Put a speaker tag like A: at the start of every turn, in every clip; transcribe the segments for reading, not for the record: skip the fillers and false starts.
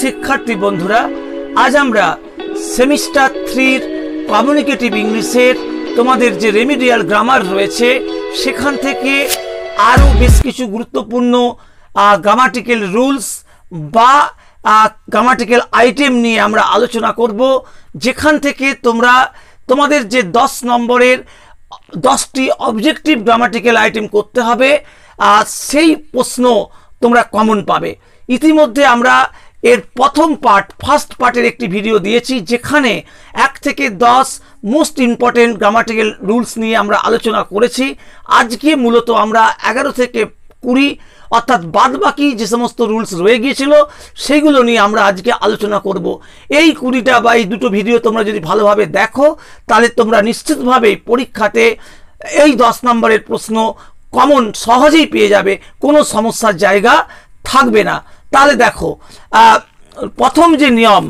A: শিক্ষার্থী বন্ধুরা, আজ আমরা সেমিস্টার 3 কমিউনিকেটিভ ইংলিশের তোমাদের যে রেমিডিয়াল গ্রামার রয়েছে সেখান থেকে আরও বেশ কিছু গুরুত্বপূর্ণ গ্রামাটিক্যাল রুলস বা গ্রামাটিক্যাল আইটেম নিয়ে আমরা আলোচনা করব, যেখান থেকে তোমরা তোমাদের যে 10 নম্বরের 10টি অবজেক্টিভ গ্রামাটিক্যাল আইটেম করতে হবে সেই প্রশ্ন তোমরা কমন পাবে। ইতিমধ্যে আমরা এর প্রথম ফার্স্ট পার্টের একটি ভিডিও দিয়েছি, যেখানে 1 থেকে 10 মোস্ট ইম্পর্টেন্ট গ্রামাটিক্যাল রুলস নিয়ে আমরা আলোচনা করেছি। আজকে মূলত আমরা 11 থেকে 20 অর্থাৎ বাদবাকি যে সমস্ত রুলস রয়ে গিয়েছিল সেইগুলো নিয়ে আমরা আজকে আলোচনা করব। এই 20টা বা এই দুটো ভিডিও তোমরা যদি ভালোভাবে দেখো তাহলে তোমরা নিশ্চিতভাবেই পরীক্ষাতে এই 10 নম্বরের প্রশ্ন কমন সহজেই পেয়ে যাবে, কোনো সমস্যার জায়গা থাকবে না। তাহলে দেখো, প্রথম যে নিয়ম,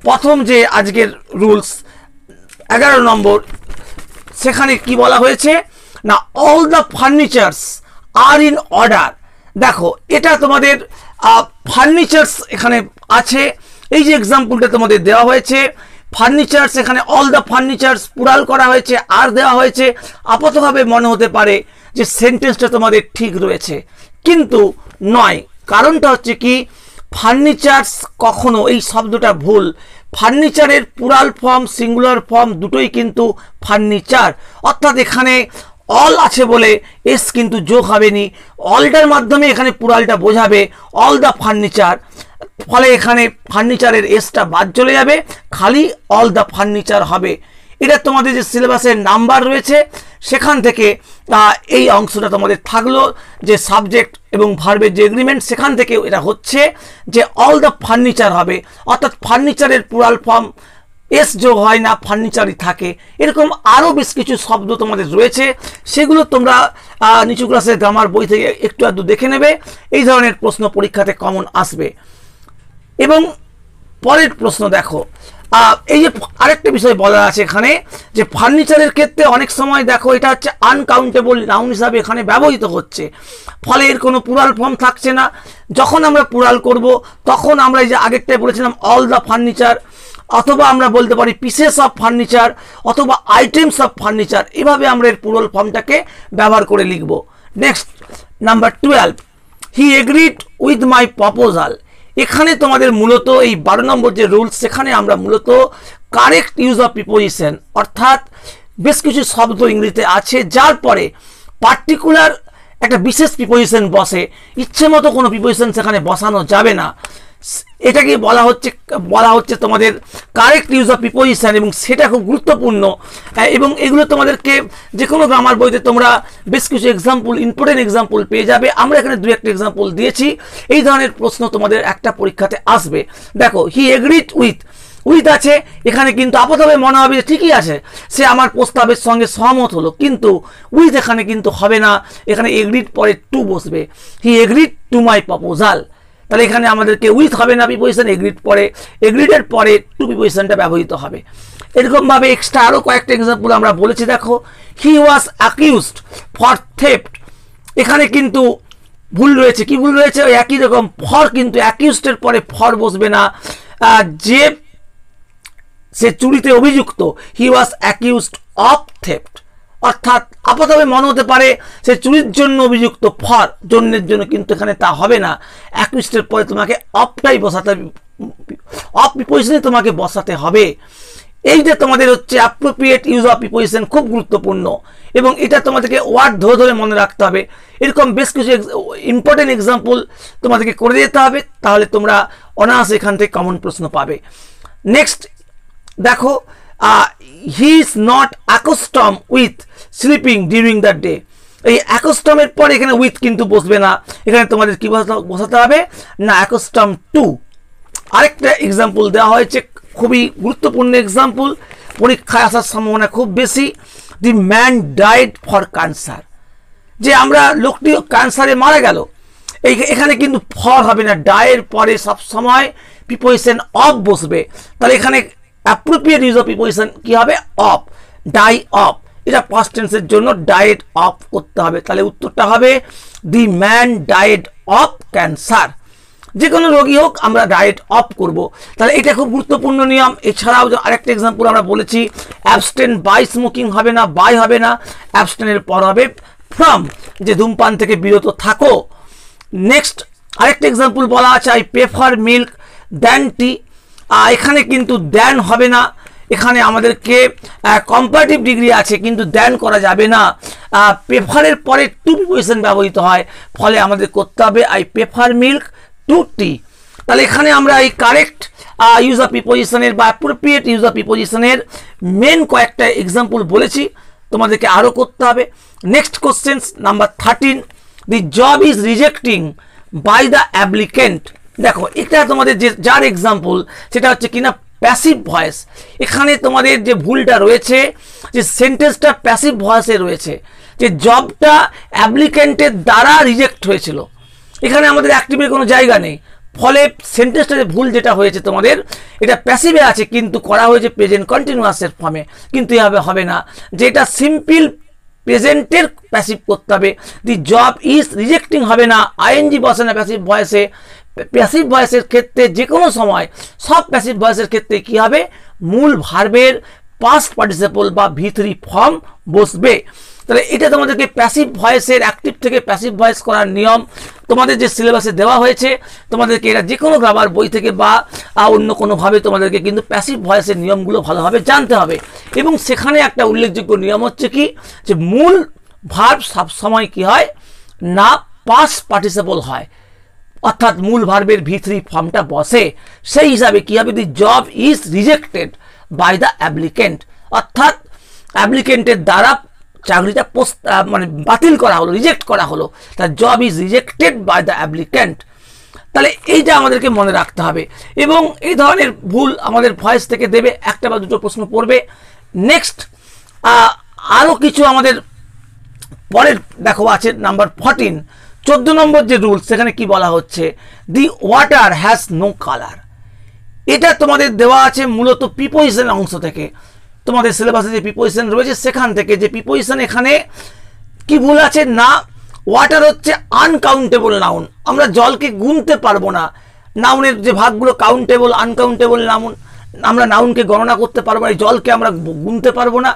A: প্রথম যে আজকের রুলস 11 নম্বর, সেখানে কি বলা হয়েছে না, all the furnitures are in order. দেখো, এটা তোমাদের ফার্নিচার্স এখানে আছে, এই যে এক্সাম্পলটা তোমাদের দেওয়া হয়েছে ফার্নিচার্স, এখানে অল দ্য ফার্নিচার্স পুরাল করা হয়েছে আর দেওয়া হয়েছে। আপাতভাবে মনে হতে পারে যে সেন্টেন্সটা তোমাদের ঠিক রয়েছে, কিন্তু নয়। কারণটা হচ্ছে কি, ফার্নিচার্স কখনো এই শব্দটা ভুল। ফার্নিচারের প্লুরাল ফর্ম সিঙ্গুলার ফর্ম দুটোই কিন্তু ফার্নিচার, অর্থাৎ এখানে অল আছে বলে এস কিন্তু যোগ হবে নি, অলটার মাধ্যমে এখানে প্লুরালটা বোঝাবে অল দ্য ফার্নিচার, ফলে এখানে ফার্নিচারের এসটা বাদ চলে যাবে, খালি অল দ্য ফার্নিচার হবে। এটা তোমাদের যে সিলেবাসের নাম্বার রয়েছে সেখান থেকে এই অংশটা তোমাদের থাকলো, যে সাবজেক্ট এবং ভার্বের যে এগ্রিমেন্ট সেখান থেকে এটা হচ্ছে যে অল দ্য ফার্নিচার হবে, অর্থাৎ ফার্নিচারের প্লুরাল ফর্ম এস যোগ হয় না, ফার্নিচারই থাকে। এরকম আরও বেশ কিছু শব্দ তোমাদের রয়েছে, সেগুলো তোমরা নিচু ক্লাসের গ্রামার বই থেকে একটু আধটু দেখে নেবে। এই ধরনের প্রশ্ন পরীক্ষাতে কমন আসবে। এবং পরের প্রশ্ন দেখো, এই যে আরেকটা বিষয় বলা আছে এখানে, যে ফার্নিচারের ক্ষেত্রে অনেক সময় দেখো এটা হচ্ছে আনকাউন্টেবল নাউন হিসাবে এখানে ব্যবহৃত হচ্ছে, ফলে এর কোনো প্লুরাল ফর্ম থাকছে না। যখন আমরা প্লুরাল করব তখন আমরা এই যে আগেরটাই বলেছিলাম অল দ্য ফার্নিচার, অথবা আমরা বলতে পারি পিসেস অফ ফার্নিচার, অথবা আইটেমস অফ ফার্নিচার, এভাবে আমরা এর প্লুরাল ফর্মটাকে ব্যবহার করে লিখব। Next number 12, he agreed with my proposal. এখানে তোমাদের মূলত এই 12 নম্বর যে রুলস, সেখানে আমরা মূলত কারেক্ট ইউজ অফ প্রিপোজিশন, অর্থাৎ বেশ কিছু শব্দ ইংরেজিতে আছে যার পরে পার্টিকুলার একটা বিশেষ প্রিপোজিশন বসে, ইচ্ছে মতো কোনো প্রিপোজিশন সেখানে বসানো যাবে না। এটাকে বলা হচ্ছে তোমাদের কারেক্ট ইউজ অফ প্রিপোজিশন, এবং সেটা খুব গুরুত্বপূর্ণ। এবং এগুলো তোমাদেরকে যে কোনো গ্রামার বইতে তোমরা বেশ কিছু এক্সাম্পল, ইম্পর্টেন্ট এক্সাম্পল পেয়ে যাবে। আমরা এখানে 2-1টা এক্সাম্পল দিয়েছি। এই ধরনের প্রশ্ন তোমাদের একটা পরীক্ষাতে আসবে। দেখো, হি এগ্রিড উইথ আছে, এখানে কিন্তু আপাতভাবে মনে হবে যে ঠিকই আছে, সে আমার প্রস্তাবের সঙ্গে সহমত হলো, কিন্তু উইথ এখানে কিন্তু হবে না, এখানে এগ্রিড পরে টু বসবে। হি এগ্রিড টু মাই প্রপোজাল, তাহলে এখানে আমাদেরকে উইথ হবে না প্রিপোজিশন, এগ্রিডের পরে টু প্রিপোজিশনটা ব্যবহৃত হবে। এরকমভাবে এক্সট্রা আরও কয়েকটা এক্সাম্পল আমরা বলেছি। দেখো, হি ওয়াজ অ্যাকিউজড ফর থেফট, এখানে কিন্তু ভুল রয়েছে। কি ভুল রয়েছে? ওই একই রকম, ফর কিন্তু অ্যাকিউজডের পরে ফর বসবে না, যে সে চুরিতে অভিযুক্ত, হি ওয়াজ অ্যাকিউজড অফ থেফট, অর্থাৎ আপাতভাবে মনে হতে পারে সে চুরির জন্য অভিযুক্ত, ফর জন্যের জন্য, কিন্তু এখানে তা হবে না। অ্যাকিউজডের পরে তোমাকে অফটাই বসাতে হবে, অফ প্রিপোজিশনে তোমাকে বসাতে হবে। এইটা তোমাদের হচ্ছে অ্যাপ্রোপ্রিয়েট ইউজ অফ প্রিপোজিশন, খুব গুরুত্বপূর্ণ, এবং এটা তোমাদেরকে ওয়ার্ড ধরে ধরে মনে রাখতে হবে। এরকম বেশ কিছু ইম্পর্টেন্ট এক্সাম্পল তোমাদেরকে করে দিতে হবে, তাহলে তোমরা অনায়াসে এখান থেকে কমন প্রশ্ন পাবে। নেক্সট দেখো, he is not accustomed with sleeping during the day. এই অ্যাকস্টমের পরে এখানে উইথ কিন্তু বসবে না, এখানে তোমাদের কি বসাতে হবে না, অ্যাকস্টম টু। আরেকটা এক্সাম্পল দেওয়া হয়েছে, খুবই গুরুত্বপূর্ণ এক্সাম্পল, পরীক্ষায় আসার সম্ভাবনা খুব বেশি। The man died for cancer, যে আমরা লোকটি ক্যান্সারে মারা গেল, এখানে কিন্তু ফর হবে না, ডায়ের পরে সবসময় প্রিপোজিশন অফ বসবে। তাহলে এখানে অ্যাপ্রোপ্রিয়েট ইউজ অফ প্রিপোজিশন কি হবে, অফ, ডাই অফ। এটা পাস্ট টেন্সের জন্য ডায়েড অফ করতে হবে। তাহলে উত্তরটা হবে the man died of cancer. যে কোনো রোগী হোক আমরা ডায়েট অফ করব। তাহলে এটা খুব গুরুত্বপূর্ণ নিয়ম। এছাড়াও আরেকটা এক্সাম্পল আমরা বলেছি, অ্যাবস্টেন বাই স্মোকিং হবে না, বাই হবে না, অ্যাবস্টেনের পর হবে ফ্রম, যে ধূমপান থেকে বিরত থাকো। নেক্সট আরেকটা এক্সাম্পল বলা আছে, আই প্রেফার মিল্ক দ্যান টি। এখানে কিন্তু দ্যান হবে না, এখানে আমাদেরকে কম্পারেটিভ ডিগ্রি আছে কিন্তু দ্যান করা যাবে না। প্রেফারের পরে টু প্রিপোজিশন ব্যবহৃত হয়, ফলে আমাদের করতে হবে I prefer milk to tea. তাহলে এখানে আমরা এই কারেক্ট ইউজ অফ প্রিপোজিশনের বা অ্যাপ্রোপ্রিয়েট ইউজ অফ প্রিপোজিশনের মেন কয়েকটা এক্সাম্পল বলেছি, তোমাদেরকে আরও করতে হবে। Next question number 13, the job is rejecting by the applicant. দেখো এটা তোমাদের যে যার এক্সাম্পল সেটা হচ্ছে কিনা প্যাসিভ ভয়েস। এখানে তোমাদের যে ভুলটা রয়েছে, যে সেন্টেন্সটা প্যাসিভ ভয়েসে রয়েছে, যে জবটা অ্যাপ্লিকেন্টের দ্বারা রিজেক্ট হয়েছিল, এখানে আমাদের অ্যাক্টিভের কোনো জায়গা নেই, ফলে সেন্টেন্সটা যে ভুল যেটা হয়েছে তোমাদের, এটা প্যাসিভে আছে কিন্তু করা হয়েছে প্রেজেন্ট কন্টিনিউয়াসের ফর্মে, কিন্তু এভাবে হবে না, যেটা সিম্পল প্রেজেন্টের প্যাসিভ করতে হবে। দি জব ইজ রিজেক্টিং হবে না, আইএনজি বসে না প্যাসিভ ভয়েসে। প্যাসিভ ভয়েসের ক্ষেত্রে যে কোনো সময় সব প্যাসিভ ভয়েসের ক্ষেত্রে কি হবে, মূল ভার্বের পাস্ট পার্টিসিপল বা V3 ফর্ম বসবে। তাহলে এটা তোমাদেরকে প্যাসিভ ভয়েসের অ্যাক্টিভ থেকে প্যাসিভ ভয়েস করার নিয়ম তোমাদের যে সিলেবাসে দেওয়া হয়েছে, তোমাদেরকে এটা যে কোনো গ্রামার বই থেকে বা অন্য কোনোভাবে তোমাদেরকে কিন্তু প্যাসিভ ভয়েসের নিয়মগুলো ভালোভাবে জানতে হবে। এবং সেখানে একটা উল্লেখযোগ্য নিয়ম হচ্ছে কি, যে মূল ভার্ব সবসময় কি হয় না, পাস্ট পার্টিসিপল হয়, অর্থাৎ মূল ভার্বের V3 ফর্মটা বসে। সেই হিসাবে কি হবে, the job is rejected by the applicant, অর্থাৎ অ্যাপ্লিকেন্টের দ্বারা চাকরিটা মানে বাতিল করা হলো, রিজেক্ট করা হলো, তার job is rejected by the applicant. তাহলে এইটা আমাদেরকে মনে রাখতে হবে। এবং এই ধরনের ভুল আমাদের ভয়েস থেকে দেবে, একটা বা দুটো প্রশ্ন পড়বে। নেক্সট আরও কিছু আমাদের পরের দেখো আছে নাম্বার 14, 14 নম্বর যে রুল, সেখানে কি বলা হচ্ছে, the water has no colour. এটা তোমাদের দেওয়া আছে মূলত প্রিপোজিশন অংশ থেকে, তোমাদের সিলেবাসে যে প্রিপোজিশন রয়েছে সেখান থেকে। যে প্রিপোজিশন এখানে কি ভুল আছে না, ওয়াটার হচ্ছে আনকাউন্টেবল নাউন, আমরা জলকে গুনতে পারবো না। নাউনের যে ভাগগুলো কাউন্টেবল, আনকাউন্টেবল নাউন, আমরা নাউনকে গণনা করতে পারবো না, জলকে আমরা গুনতে পারবো না।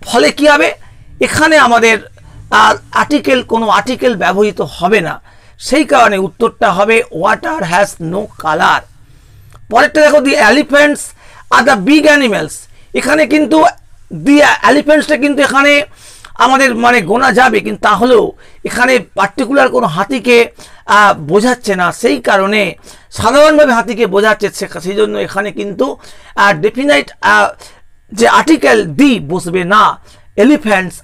A: ফলে কি হবে, এখানে আমাদের আর্টিকেল, কোনো আর্টিকেল ব্যবহৃত হবে না। সেই কারণে উত্তরটা হবে ওয়াটার হ্যাজ নো কালার। পরেরটা দেখো, the elephants are the big animals. এখানে কিন্তু দি এলিফ্যান্টসটা কিন্তু এখানে আমাদের মানে গোনা যাবে, কিন্তু তাহলেও এখানে পার্টিকুলার কোনো হাতিকে বোঝাচ্ছে না, সেই কারণে সাধারণভাবে হাতিকে বোঝাচ্ছে, সেই জন্য এখানে কিন্তু ডেফিনাইট যে আর্টিকেল দি বসবে না। এলিফ্যান্টস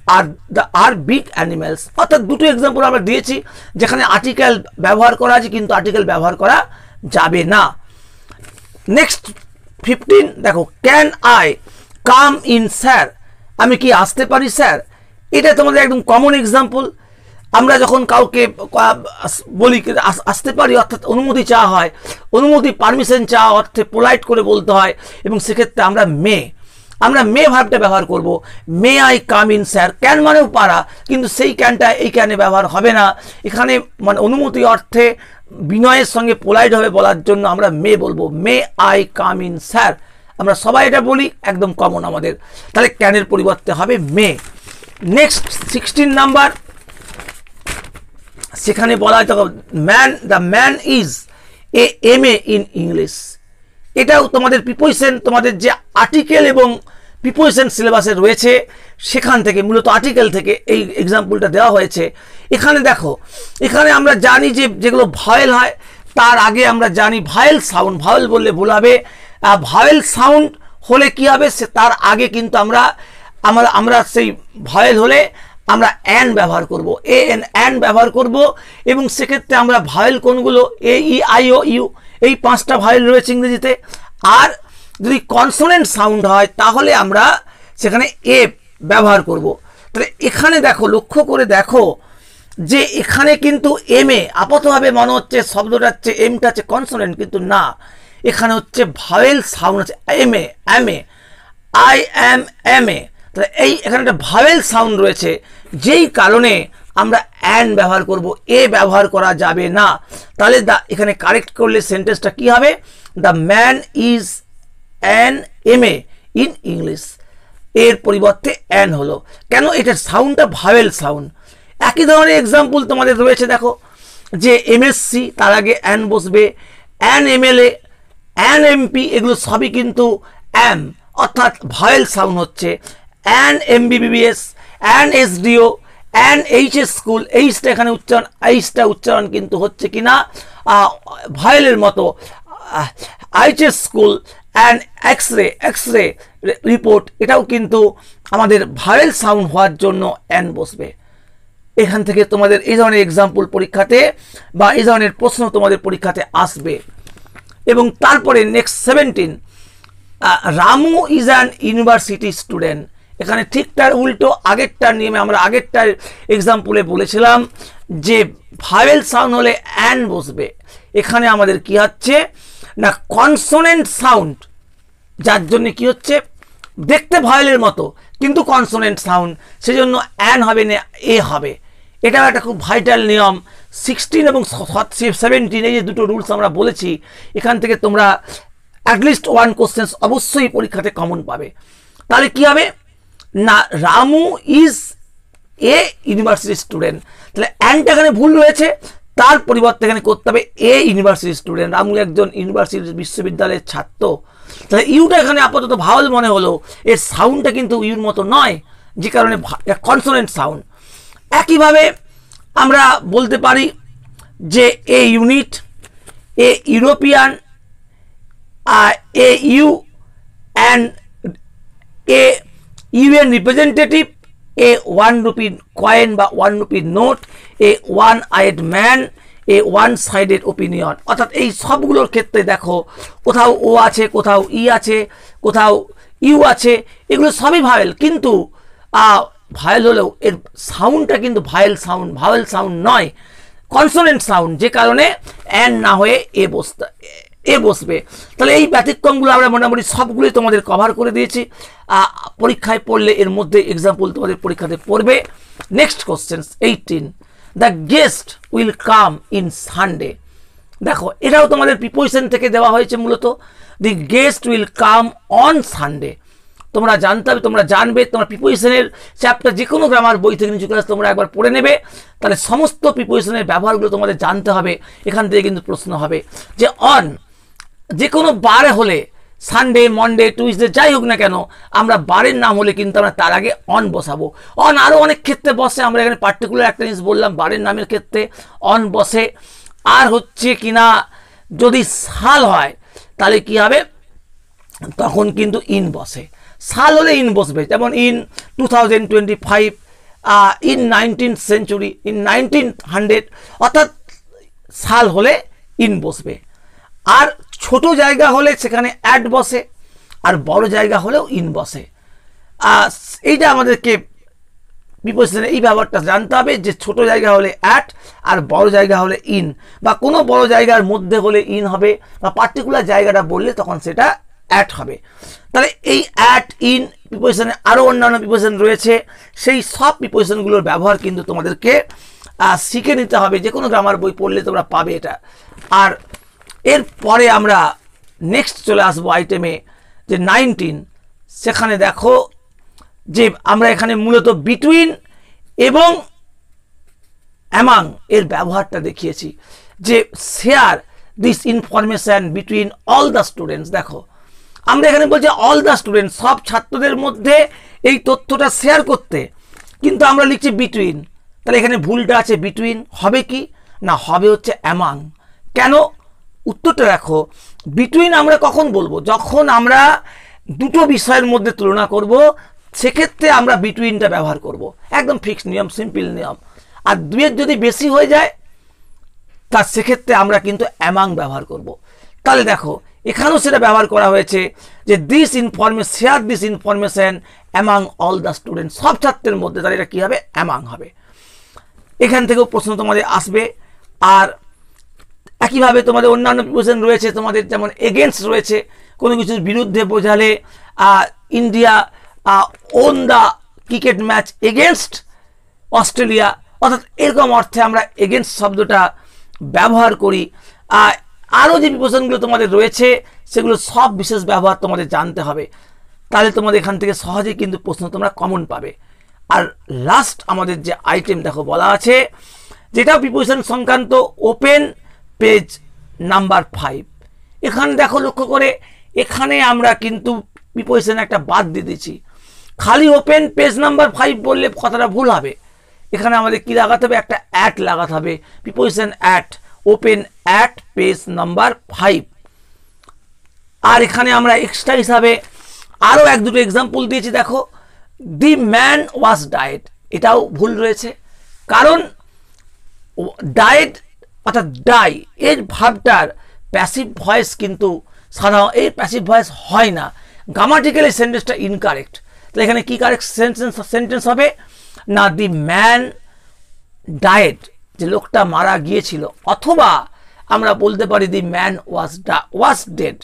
A: আর বিগ অ্যানিমেলস, অর্থাৎ দুটো এক্সাম্পল আমরা দিয়েছি যেখানে আর্টিকেল ব্যবহার করা আছে কিন্তু আর্টিকেল ব্যবহার করা যাবে না। নেক্সট 15 দেখো, can I come in sir, আমি কি আসতে পারি স্যার। এটা তোমাদের একদম কমন এক্সাম্পল। আমরা যখন কাউকে বলি আসতে পারি, অর্থাৎ অনুমতি চাওয়া হয়, অনুমতি পারমিশন চাওয়া অর্থে পোলাইট করে বলতে হয়, এবং সেক্ষেত্রে আমরা মে ভার্বটা ব্যবহার করব, may I come in sir. Can মানেও পারা, কিন্তু সেই ক্যানটা এই ক্যানে ব্যবহার হবে না। এখানে মানে অনুমতি অর্থে বিনয়ের সঙ্গে পোলাইট হবে বলার জন্য আমরা মে বলবো, may I come in sir. আমরা সবাই এটা বলি, একদম কমন আমাদের। তাহলে ক্যানের পরিবর্তে হবে মে। নেক্সট 16 নাম্বার, সেখানে বলা হয় the man is MA in English. এটাও তোমাদের প্রিপোজিশন, তোমাদের যে আর্টিকেল এবং প্রিপোজিশন সিলেবাসে রয়েছে সেখান থেকে, মূলত আর্টিকেল থেকে এই এক্সাম্পলটা দেওয়া হয়েছে। এখানে দেখো, এখানে আমরা জানি যে যেগুলো ভায়েল হয় তার আগে আমরা জানি ভায়েল সাউন্ড, ভায়েল বললে ভুল হবে, ভায়েল সাউন্ড হলে কি হবে, সে তার আগে কিন্তু আমরা সেই ভায়েল হলে আমরা অ্যান ব্যবহার করব, অ্যান ব্যবহার করব। এবং সেক্ষেত্রে আমরা ভায়েল কোনগুলো, AEIOU, এই 5টা ভায়েল রয়েছে ইংরেজিতে। আর যদি কনসোনেন্ট সাউন্ড হয় তাহলে আমরা সেখানে এ ব্যবহার করব। তাহলে এখানে দেখো, লক্ষ্য করে দেখো যে এখানে কিন্তু MA, আপাতভাবে মনে হচ্ছে শব্দটা হচ্ছে এমটা হচ্ছে কনসোনেন্ট, কিন্তু না, এখানে হচ্ছে ভায়েল সাউন্ড আছে MA, I am MA। তাহলে এখানে একটা ভায়েল সাউন্ড রয়েছে, যেই কারণে আমরা অ্যান ব্যবহার করব, এ ব্যবহার করা যাবে না। তাহলে এখানে কারেক্ট করলে সেন্টেন্সটা কি হবে? The man is an MA in English. এর পরিবর্তে অ্যান হলো কেন? এটার সাউন্ডটা ভাওয়েল সাউন্ড। একই ধরনের এক্সাম্পল তোমাদের রয়েছে, দেখো যে MSc তার আগে অ্যান বসবে, অ্যান MLA, অ্যান MP, এগুলো সবই কিন্তু অ্যাম অর্থাৎ ভাওয়েল সাউন্ড হচ্ছে। An MBBS, an SDO, an HS school, এইচটা এখানে উচ্চারণ কিন্তু হচ্ছে কিনা ভাওয়েলের মতো। HS school, an x ray report, এটাও কিন্তু আমাদের ভাওয়েল সাউন্ড হওয়ার জন্য অ্যান বসবে। এখান থেকে তোমাদের এই ধরনের এক্সাম্পল পরীক্ষাতে বা এই ধরনের প্রশ্ন তোমাদের পরীক্ষাতে আসবে। এবং তারপরে next 17, Ramu is an university student. এখানে ঠিকটার উল্টো আগেরটার নিয়মে আমরা আগেরটার এক্সাম্পলে বলেছিলাম যে ভাওয়েল সাউন্ড হলে অ্যান বসবে। এখানে আমাদের কি হচ্ছে না কনসোনেন্ট সাউন্ড, যার জন্য কি হচ্ছে দেখতে ভাওয়েলের মতো কিন্তু কনসোনেন্ট সাউন্ড, সেজন্য অ্যান হবে না এ হবে। এটাও একটা খুব ভাইটাল নিয়ম। 16 এবং 17 এই যে দুটো রুলস আমরা বলেছি, এখান থেকে তোমরা অ্যাটলিস্ট 1 কোশ্চেন অবশ্যই পরীক্ষাতে কমন পাবে। তাহলে কি হবে না Ramu is a university student, তাহলে অ্যানটা এখানে ভুল রয়েছে, তার পরিবর্তে এখানে করতে হবে এ ইউনিভার্সিটি স্টুডেন্ট। রামু একজন ইউনিভার্সিটি বিশ্ববিদ্যালয়ের ছাত্র। তাহলে ইউটা এখানে আপাতত ভাওয়েল মনে হলো, এর সাউন্ডটা কিন্তু ইউর মতো নয়, যে কারণে কনসোনেন্ট সাউন্ড। একইভাবে আমরা বলতে পারি যে a unit, a European, a U and a UN representative, a 1 rupee coin বা 1 rupee note, a 1 eyed man, a 1 sided opinion. অর্থাৎ এই সবগুলোর ক্ষেত্রে দেখো কোথাও ও আছে, কোথাও ই আছে, কোথাও ইউ আছে, এগুলো সবই ভাওয়েল, কিন্তু ভাওয়েল হলেও এর সাউন্ডটা কিন্তু ভাওয়েল সাউন্ড নয়, কনসোনেন্ট সাউন্ড, যে কারণে অ্যান না হয়ে এ বসবে। তাহলে এই ব্যতিক্রমগুলো আমরা মোটামুটি সবগুলোই তোমাদের কভার করে দিয়েছি। পরীক্ষায় পড়লে এর মধ্যে এক্সাম্পল তোমাদের পরীক্ষাতে পড়বে। Next question 18, the guest will come in Sunday. দেখো এটাও তোমাদের প্রিপোজিশন থেকে দেওয়া হয়েছে মূলত। The guest will come on Sunday. তোমরা জানতে হবে, তোমরা জানবে, তোমরা প্রিপোজিশনের চ্যাপ্টার যে কোনো গ্রামার বই থেকে নিচু ক্লাস তোমরা একবার পড়ে নেবে, তাহলে সমস্ত প্রিপোজিশনের ব্যবহারগুলো তোমাদের জানতে হবে। এখান থেকে কিন্তু প্রশ্ন হবে যে অন যে কোনো বারে হলে, সানডে, মন্ডে, টুইসডে যাই হোক না কেন, আমরা বারের নাম হলে কিন্তু আমরা তার আগে অন বসাবো। অন আরও অনেক ক্ষেত্রে বসে, আমরা এখানে পার্টিকুলার একটা জিনিস বললাম, বারের নামের ক্ষেত্রে অন বসে। আর হচ্ছে কিনা যদি সাল হয় তাহলে কি হবে, তখন কিন্তু ইন বসে। সাল হলে ইন বসবে, যেমন in 2025, in 19th century, in 1900, অর্থাৎ সাল হলে ইন বসবে। আর ছোট জায়গা হলে সেখানে অ্যাট বসে, আর বড় জায়গা হলেও ইন বসে। এইটা আমাদেরকে প্রিপোজিশনে এই ব্যাপারটা জানতে হবে যে ছোট জায়গা হলে অ্যাট আর বড় জায়গা হলে ইন, বা কোনো বড় জায়গার মধ্যে হলে ইন হবে, বা পার্টিকুলার জায়গাটা বললে তখন সেটা অ্যাট হবে। তাহলে এই অ্যাট, ইন প্রিপোজিশনে আরও অন্যান্য প্রিপোজিশন রয়েছে, সেই সব প্রিপোজিশনগুলোর ব্যবহার কিন্তু তোমাদেরকে শিখে নিতে হবে। যে কোনো গ্রামার বই পড়লে তোমরা পাবে এটা। আর এরপরে আমরা নেক্সট চলে আসবো আইটেমে যে 19, সেখানে দেখো যে আমরা এখানে মূলত বিটুইন এবং অ্যামাং এর ব্যবহারটা দেখিয়েছি, যে share this information between all the students. দেখো আমরা এখানে বলছি অল দ্য স্টুডেন্টস, সব ছাত্রদের মধ্যে এই তথ্যটা শেয়ার করতে, কিন্তু আমরা লিখছি বিটুইন। তাহলে এখানে ভুলটা আছে, বিটুইন হবে কি না, হবে হচ্ছে অ্যামাং। কেন? উত্তরটা দেখো, বিটুইন আমরা কখন বলবো, যখন আমরা দুটো বিষয়ের মধ্যে তুলনা করব, সেক্ষেত্রে আমরা বিটুইনটা ব্যবহার করব, একদম ফিক্সড নিয়ম, সিম্পল নিয়ম। আর দুয়ের যদি বেশি হয়ে যায় তার সেক্ষেত্রে আমরা কিন্তু অ্যামাং ব্যবহার করব। তাহলে দেখো এখানেও সেটা ব্যবহার করা হয়েছে যে this information, share this information among all the student, সব ছাত্রের মধ্যে, তাহলে এটা কী হবে, অ্যামাং হবে। এখান থেকেও প্রশ্ন তোমাদের আসবে। আর একইভাবে তোমাদের অন্যান্য প্রিপোজিশন রয়েছে তোমাদের, যেমন এগেনস্ট রয়েছে, কোনো কিছুর বিরুদ্ধে বোঝালে India won the cricket match against Australia, অর্থাৎ এরকম অর্থে আমরা এগেনস্ট শব্দটা ব্যবহার করি। আরও যে প্রিপোজিশনগুলো তোমাদের রয়েছে সেগুলো সব বিশেষ ব্যবহার তোমাদের জানতে হবে, তাহলে তোমাদের এখান থেকে সহজেই কিন্তু প্রশ্ন তোমরা কমন পাবে। আর লাস্ট আমাদের যে আইটেম দেখো বলা আছে, যেটা প্রিপোজিশন সংক্রান্ত, ওপেন পেজ নাম্বার 5। এখানে দেখো লক্ষ্য করে, এখানে আমরা কিন্তু প্রিপোজিশন একটা বাদ দিয়ে দিয়েছি। খালি ওপেন পেজ নাম্বার 5 বললে কথাটা ভুল হবে। এখানে আমাদের কি লাগাতে হবে, একটা অ্যাট লাগাতে হবে, preposition at, open at page number 5। আর এখানে আমরা এক্সট্রা হিসাবে আরও 1-2 এক্সাম্পল দিয়েছি। দেখো, দি ম্যান ওয়াজ ডায়েড, এটাও ভুল রয়েছে, কারণ ডায়েড অর্থাৎ ডাই এর ভাবটার প্যাসিভ ভয়েস কিন্তু সাধারণ এই প্যাসিভ ভয়েস হয় না, গ্রামাটিক্যালি সেন্টেন্সটা ইনকারেক্ট। তাহলে এখানে কি কারেক্ট সেন্টেন্স হবে না, দি ম্যান ডায়েড, যে লোকটা মারা গিয়েছিল, অথবা আমরা বলতে পারি দি ম্যান ওয়াজ ডেড।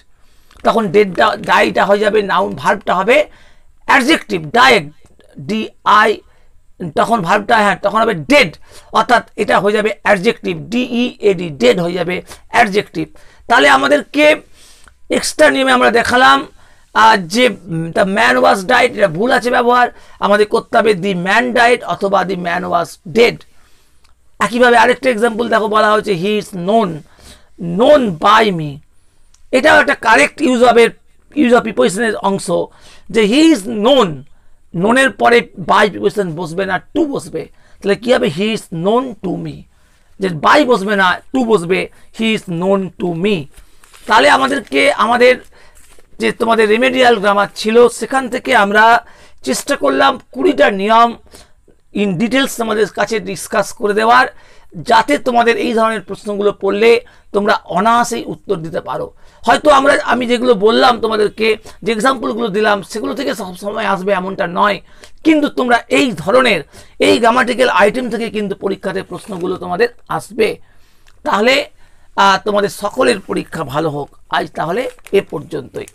A: তখন ডেডটা ডাইটা হয়ে যাবে নাউন, ভার্বটা হবে অ্যাডজেক্টিভ, ডায়েড DI, তখন ভার্বটা তখন হবে ডেড, অর্থাৎ এটা হয়ে যাবে অ্যাডজেক্টিভ, DEAD, ডেড হয়ে যাবে অ্যাডজেক্টিভ। তাহলে আমাদেরকে এক্সট্রা নিয়মে আমরা দেখালাম যে দ্য ম্যান ওয়াজ ডায়েড, এটা ভুল আছে ব্যবহার, আমাদের করতে হবে দি ম্যান ডায়েড অথবা দি ম্যান ওয়াজ ডেড। একইভাবে আরেকটা এক্সাম্পল দেখো বলা হয়েছে, he is known by me, এটাও একটা কারেক্ট ইউজ অফ প্রিপোজিশনের অংশ, যে হি ইজ নোনের পরে বাই প্রিপোজিশন বসবে না, টু বসবে। তাহলে কি হবে, হি ইজ নোন টু মি, যে বাই বসবে না, টু বসবে, হি ইজ নোন টু মি। তাহলে আমাদের যে তোমাদের রেমেডিয়াল গ্রামার ছিল সেখান থেকে আমরা চেষ্টা করলাম 20টা নিয়ম ইন ডিটেলস তোমাদের কাছে ডিসকাস করে দেওয়ার, যাতে তোমাদের এই ধরনের প্রশ্নগুলো পড়লে তোমরা অনায়াসেই উত্তর দিতে পারো। হয়তো আমি যেগুলো বললাম তোমাদেরকে, যে এক্সাম্পলগুলো দিলাম, সেগুলো থেকে সবসময় আসবে এমনটা নয়, কিন্তু তোমরা এই ধরনের এই গ্রামাটিক্যাল আইটেম থেকে কিন্তু পরীক্ষাতে প্রশ্নগুলো তোমাদের আসবে। তাহলে তোমাদের সকলের পরীক্ষা ভালো হোক। আজ তাহলে এ পর্যন্তই।